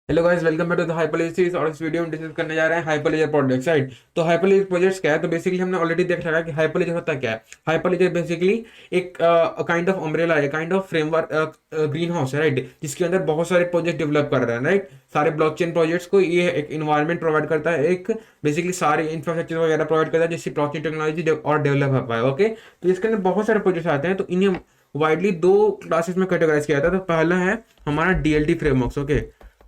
Hello guys, welcome back to the Hyperledger series. और इस video में डिस्कस करने जा रहे हैं हाइपरलेजर प्रोजेक्ट, राइट। तो हाइपरलेजर प्रोजेक्ट्स क्या है? तो बेसिकली हमने ऑलरेडी देख रखा है कि हाइपरलेजर होता क्या है। हाइपरलेजर बेसिकली एक काइंड ऑफ अम्ब्रेला है, kind of framework, green house है, राइट, जिसके अंदर बहुत सारे प्रोजेक्ट डेवलप कर रहे हैं, राइट। सारे ब्लॉकचेन प्रोजेक्ट्स को ये एक इन्वायरमेंट प्रोवाइड करता है, एक बेसिकली सारे इंफ्रास्ट्रक्चर वगैरह प्रोवाइड करता है जिससे ब्लॉकचेन टेक्नोलॉजी और डेवलप हो पाए। ओके, तो इसके अंदर बहुत सारे प्रोजेक्ट्स आते हैं, तो इन्हें वाइडली दो क्लासेस में कैटेगराइज किया जाता है। तो पहला है हमारा डीएलटी फ्रेमवर्क्स, ओके।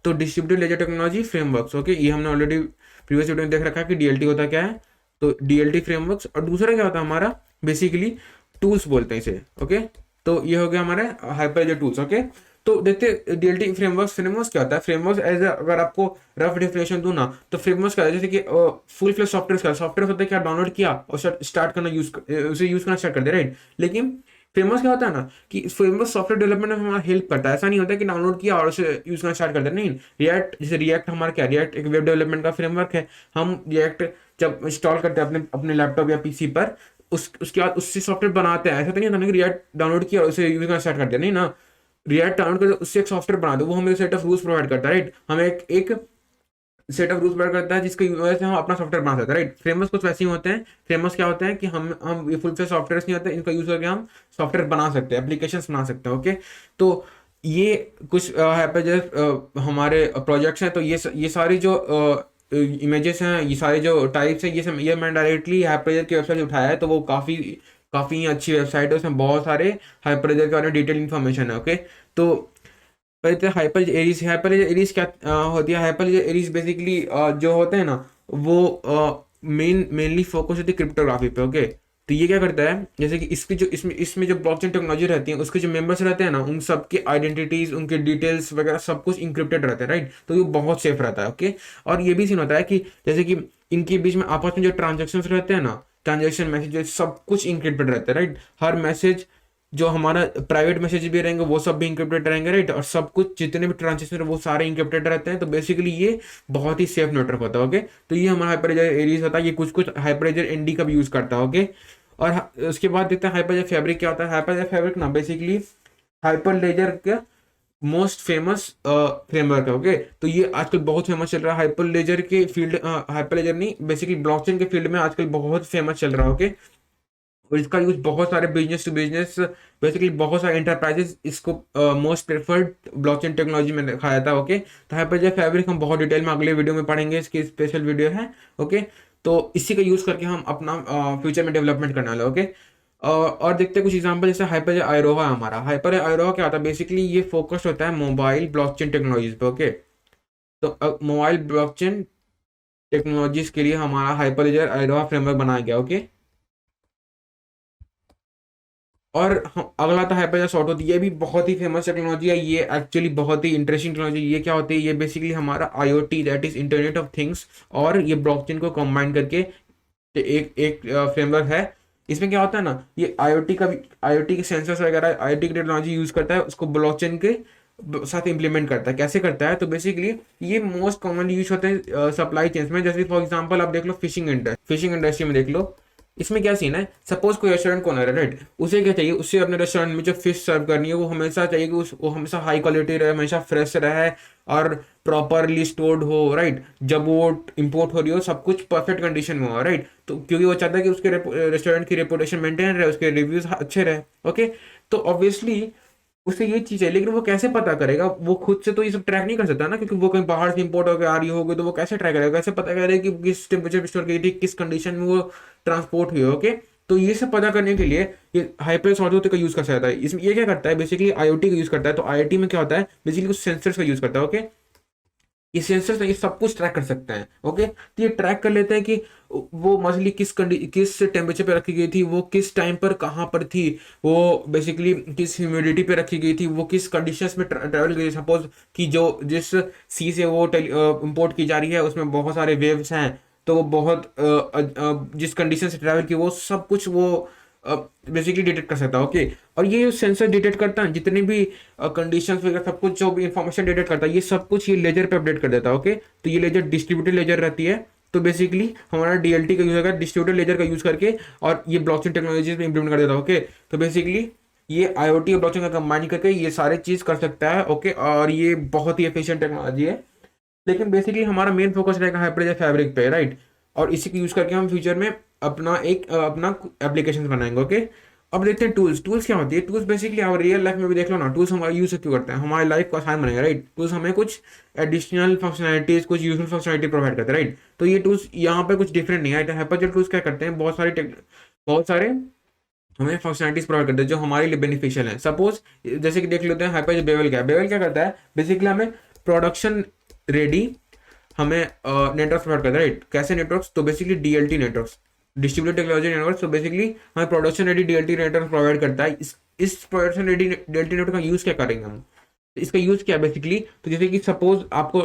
तो distributed laser technology frameworks, okay, ये हमने ऑलरेडी प्रीवियस वीडियो में देख रखा है कि डीएलटी होता क्या है। तो डीएलटी फ्रेमवर्क्स, और दूसरा क्या होता है हमारा, बेसिकली टूल्स बोलते हैं इसे, ओके। तो ये हो गया हमारे हाइपरलेजर टूल्स, ओके। तो देखते डीएलटी फ्रेमवर्क्स। फ्रेमवर्क्स क्या होता है? फ्रेमवर्क्स एज अगर आपको रफ डेफिनेशन दूं ना, तो फ्रेमवर्क्स क्या है, जैसे कि फुल फ्लेज सॉफ्टवेयर का सॉफ्टवेयर होता है, क्या डाउनलोड किया और स्टार्ट करना, यूज उसे यूज करना स्टार्ट कर दिया, राइट। लेकिन फ्रेमवर्क क्या होता है ना, कि फ्रेमवर्क सॉफ्टवेयर डेवलपमेंट में हमारा हेल्प करता है। ऐसा नहीं होता कि डाउनलोड किया और उसे यूज करना स्टार्ट कर दिया, नहीं। रिएक्ट, जैसे रिएक्ट हमारा क्या, रिएक्ट एक वेब डेवलपमेंट का फ्रेमवर्क है। हम रिएक्ट जब इंस्टॉल करते हैं अपने अपने लैपटॉप या पीसी पर, उसके बाद उससे सॉफ्टवेयर बनाते हैं। ऐसा तो नहीं होता ना कि रिएक्ट डाउनलोड किया और उसे यूज करना स्टार्ट कर दिया, नहीं ना। रिएक्ट डाउनलोड करके उससे एक सॉफ्टवेयर बना दो, वो हमें सेट ऑफ रूल्स प्रोवाइड करता है, राइट। हमें एक सेट ऑफ रूल्स प्रोवाइड करता है जिसकी वजह से हम अपना सॉफ्टवेयर बना सकते हैं, राइट। फ्रेमवर्क्स कुछ वैसे ही होते हैं। फ्रेमवर्क्स क्या होते हैं कि हम ये फुल फ्लेज सॉफ्टवेयर नहीं होते, इनका यूज करके हम सॉफ्टवेयर बना सकते हैं, एप्लीकेशंस बना सकते हैं, ओके। तो ये कुछ हाइपरलेजर हमारे प्रोजेक्ट्स हैं। तो ये सारी जो इमेजेस हैं, ये सारे जो टाइप्स हैं, ये मैं डायरेक्टली हाइपरलेजर की वेबसाइट से उठाया है। तो वो काफ़ी काफ़ी अच्छी वेबसाइट है, उसमें बहुत सारे हाइपरलेजर के बारे में डिटेल इन्फॉर्मेशन है, ओके। तो पहले तो हाइपर एरीज। हाइपर एरीज क्या होती है? हाइपर एरीज बेसिकली जो होते हैं ना, वो मेनली फोकस होती है क्रिप्टोग्राफी पे, ओके। तो ये क्या करता है, जैसे कि इसकी जो इसमें इसमें जो ब्लॉकचेन टेक्नोलॉजी रहती है, उसके जो मेंबर्स रहते हैं ना, उन सबके आइडेंटिटीज, उनके डिटेल्स वगैरह सब कुछ इंक्रिप्टेड रहता है, राइट। तो ये बहुत सेफ रहता है, ओके। और ये भी सीन होता है कि जैसे कि इनके बीच में आपस में जो ट्रांजेक्शन रहते हैं ना, ट्रांजेक्शन मैसेज सब कुछ इंक्रिप्टेड रहता है, राइट। हर मैसेज जो हमारा प्राइवेट मैसेज भी रहेंगे वो सब भी इंक्रिप्टेड रहेंगे, राइट। और सब कुछ जितने भी ट्रांजेक्शन वो सारे इंक्रिप्टेड रहते हैं। तो बेसिकली ये बहुत ही सेफ नेटवर्क होता है, ओके। तो ये हमारा हाइपरलेजर एरीज होता है। ये कुछ कुछ हाइपरलेजर एनडी का भी यूज करता है, ओके। और उसके बाद देखते हैं हाइपरलेजर फैब्रिक क्या होता है। हाइपरलेजर फैब्रिक ना बेसिकली हाइपरलेजर का मोस्ट फेमस फ्रेमवर्क है, ओके। तो ये आजकल बहुत फेमस चल रहा है हाइपरलेजर के फील्ड, हाइपरलेजर नहीं, बेसिकली ब्लॉकचेन के फील्ड में आजकल बहुत फेमस चल रहा है, ओके। और इसका यूज बहुत सारे बिजनेस टू बिजनेस, बेसिकली बहुत सारे एंटरप्राइजेस इसको मोस्ट प्रेफर्ड ब्लॉकचेन टेक्नोलॉजी में दिखाया जाता है, ओके। तो हाइपरलेजर फैब्रिक हम बहुत डिटेल में अगले वीडियो में पढ़ेंगे, इसकी स्पेशल वीडियो है, ओके। तो इसी का यूज करके हम अपना फ्यूचर में डेवलपमेंट करने वाले, ओके। और देखते हैं कुछ एग्जांपल, जैसे हाइपर आयरोहा। हमारा हाइपर आयरोहा क्या होता है? बेसिकली ये फोकस्ड होता है मोबाइल ब्लॉकचेन टेक्नोलॉजीज पे, ओके। तो मोबाइल ब्लॉकचेन टेक्नोलॉजीज के लिए हमारा हाइपरलेजर आयरोहा फ्रेमवर्क बनाया गया, ओके। और अगला था हाइपरलेजर सॉर्ट होती है। ये भी बहुत ही फेमस टेक्नोलॉजी है। ये एक्चुअली बहुत ही इंटरेस्टिंग टेक्नोलॉजी। ये क्या होती है? ये बेसिकली हमारा IoT, that is internet of things, और ये ब्लॉकचेन को कंबाइन करके एक एक फ्रेमवर्क है। इसमें क्या होता है ना, ये आईओटी का भी, आईओटी के सेंसर्स वगैरह, आईओटी की टेक्नोलॉजी यूज करता है, उसको ब्लॉकचेन के साथ इंप्लीमेंट करता है। कैसे करता है? तो बेसिकली ये मोस्ट कॉमनली यूज होते हैं सप्लाई चेन्स में। जैसे फॉर एग्जांपल आप देख लो फिशिंग इंडस्ट्री में देख लो। इसमें क्या सीन है, सपोज कोई रेस्टोरेंट को ओनर है, राइट। उसे क्या चाहिए? उससे अपने रेस्टोरेंट में जो फिश सर्व करनी है वो हमेशा चाहिए कि वो हमेशा हाई क्वालिटी रहे, हमेशा फ्रेश रहे, और प्रॉपरली स्टोर्ड हो, राइट। जब वो इंपोर्ट हो रही हो सब कुछ परफेक्ट कंडीशन में हो, राइट। तो क्योंकि वो चाहता है कि उसके रेस्टोरेंट की रेपुटेशन मेंटेन रहे, उसके रिव्यूज अच्छे रहे, ओके। तो ऑब्वियसली उसे ये चीज है, लेकिन वो कैसे पता करेगा? वो खुद से तो ये सब ट्रैक नहीं कर सकता ना, क्योंकि वो कहीं बाहर से इंपोर्ट होकर आ रही होगी। तो वो कैसे ट्रैक करेगा? कैसे पता करेगा कि किस टेम्परेचर पे स्टोर की थी, किस कंडीशन में वो ट्रांसपोर्ट हुई, ओके। तो ये सब पता करने के लिए ये हाइपर सॉफ्टवेयर का यूज कर सकता है। इसमें ये क्या करता है? बेसिकली आईओटी का यूज करता है। तो आईओटी में क्या होता है? बेसिकली कुछ सेंसर्स का यूज करता है, ओके। ये सेंसर्स ये सब कुछ ट्रैक कर सकते हैं, ओके। तो ये ट्रैक कर लेते हैं कि वो मछली किस टेम्परेचर पे रखी गई थी, वो किस टाइम पर कहाँ पर थी, वो बेसिकली किस ह्यूमिडिटी पे रखी गई थी, वो किस कंडीशंस में ट्रैवल की। सपोज कि जो जिस सी से वो इंपोर्ट की जा रही है उसमें बहुत सारे वेव्स हैं, तो वो बहुत जिस कंडीशन से ट्रैवल की वो सब कुछ वो बेसिकली डिटेक्ट कर सकता है, ओके। और ये सेंसर डिटेक्ट करता है जितने भी कंडीशंस वगैरह सब कुछ, जो भी इंफॉर्मेशन डिटेक्ट करता है, ये सब कुछ ये लेजर पे अपडेट कर देता है, ओके। तो ये लेजर डिस्ट्रीब्यूटेड लेजर रहती है। तो बेसिकली हमारा डीएलटी का यूज होगा डिस्ट्रीब्यूटेड लेजर का यूज करके, और ये ब्लॉकचेन टेक्नोलॉजीज में इंप्लीमेंट कर देता है, ओके। तो बेसिकली ये आईओटी और ब्लॉकचेन का कंबाइन करके ये सारे चीज कर सकता है, ओके। और ये बहुत ही एफिशिएंट टेक्नोलॉजी है। लेकिन बेसिकली हमारा मेन फोकस रहेगा हाइपरलेजर फैब्रिक पे, राइट। और इसी को यूज करके हम फ्यूचर में अपना एप्लीकेशन बनाएंगे, ओके। अब देखते हैं टूल्स। टूल्स क्या होती है? टूल्स बेसिकली आप रियल लाइफ में भी देख लो ना, टूल्स हमारे यूज क्यों करते हैं? हमारी लाइफ को आसान बनाएगा, राइट। टूल्स हमें कुछ एडिशनल फंक्शनलिटीज, कुछ यूजफुल फंक्शनलिटी प्रोवाइड करते हैं, राइट। तो ये टूल्स यहाँ पे कुछ डिफरेंट नहीं है। हाइपरलेजर टूल्स क्या करते हैं? बहुत सारे हमें फंक्शनलिटीज प्रोवाइड करते हैं जो हमारे लिए बेनिफिशियल है। सपोज जैसे कि देख लेते हैं हाइपर बेवल क्या है। बेवल क्या करता है? बेसिकली हमें प्रोडक्शन रेडी हमें नेटवर्क प्रोवाइड करता है, राइट। कैसे नेटवर्क्स? तो basically DLT networks, distributed technology network. तो बेसिकली हमें production ready DLT network provide करता है। इस प्रोडक्शन रेडी डीएलटी नेटवर्क का यूज क्या करेंगे हम? इसका यूज क्या बेसिकली? तो जैसे कि सपोज आपको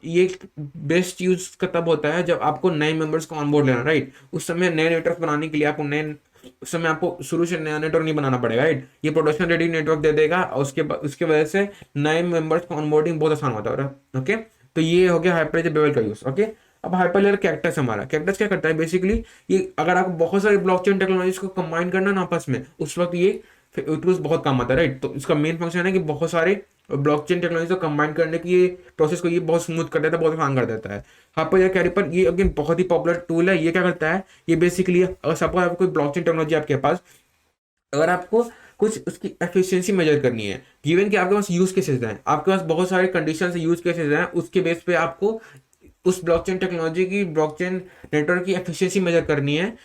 ये बेस्ट यूज का तब होता है जब आपको नए मेंबर्स को ऑनबोर्ड लेना, राइट। उस समय नए नेटवर्क बनाने के लिए आपको नए उस समय आपको शुरू से नया नेटवर्क नहीं बनाना पड़ेगा, राइट। ये प्रोडक्शन रेडी नेटवर्क दे देगा और उसके वजह से नए मेंबर्स को ऑनबोर्डिंग बहुत आसान होता है, ओके। तो ये हो गया हाइपरलेजर बेवल का यूज, ओके। अब हाइपरलेजर कैक्टस हमारा, कैक्टस क्या करता है बेसिकली? ये अगर आपको बहुत सारी ब्लॉकचेन टेक्नोलॉजीज को कंबाइन करना ना आपस में, उस वक्त ये टूल्स बहुत काम आता है, राइट। तो इसका मेन फंक्शन है कि बहुत सारे ब्लॉकचेन टेक्नोलॉजी को कंबाइन करने की ये प्रोसेस को ये बहुत स्मूथ कर देता है, बहुत आसान कर देता है। हाइपरलेजर कैरिपर ये अगेन बहुत ही पॉपुलर टूल है। ये क्या करता है? ये बेसिकली अगर सपोज आपको कोई ब्लॉकचेन टेक्नोलॉजी आपके पास, अगर आपको कुछ उसकी एफिशिएंसी मेजर करनी है, गिवन कि आपके पास यूज केसेस हैं, आपके पास बहुत सारे कंडीशन यूज केसेस हैं, उसके बेस पे आपको उस ब्लॉकचेन टेक्नोलॉजी की, ब्लॉकचेन नेटवर्क की एफिशिएंसी मेजर करनी है,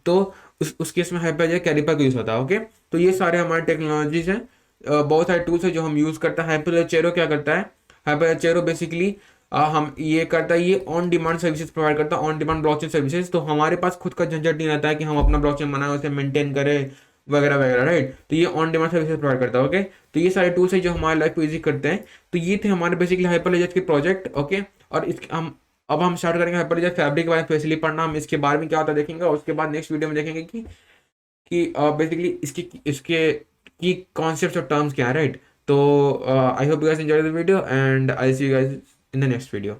तो उस केस में हाइपरलेजर कैरिपर का यूज होता है, ओके। तो ये सारे हमारे टेक्नोलॉजीज हैं, बहुत सारे टूल्स हैं जो हम यूज करते हैं। हाइपरलेजर चेरो क्या करता है? हाइपरलेजर चेरो बेसिकली हम ये करता है, ये ऑन डिमांड सर्विसेज प्रोवाइड करता है, ऑन डिमांड ब्लॉकचेन सर्विसेज। तो हमारे पास खुद का झंझट नहीं रहता है कि हम अपना ब्लॉकचेन बनाए, उसे मेंटेन करें वगैरह वगैरह, राइट। तो ये ऑन डिमांड सर्विसेज प्रोवाइड करता है, ओके। तो ये सारे टूल्स हैं जो हमारे लाइफ को ईजी करते हैं। तो ये थे हमारे बेसिकली हाइपरलेजर के प्रोजेक्ट, ओके। और इस हम स्टार्ट करेंगे हाइपरलेजर फैब्रिक के बारे में स्पेशली पढ़ना। हम इसके बारे में क्या होता है देखेंगे, और उसके बाद नेक्स्ट वीडियो में देखेंगे कि बेसिकली इसके इसके की कॉन्सेप्ट्स और टर्म्स क्या है, राइट। तो I hope you guys enjoy the video and I see you guys in the next video.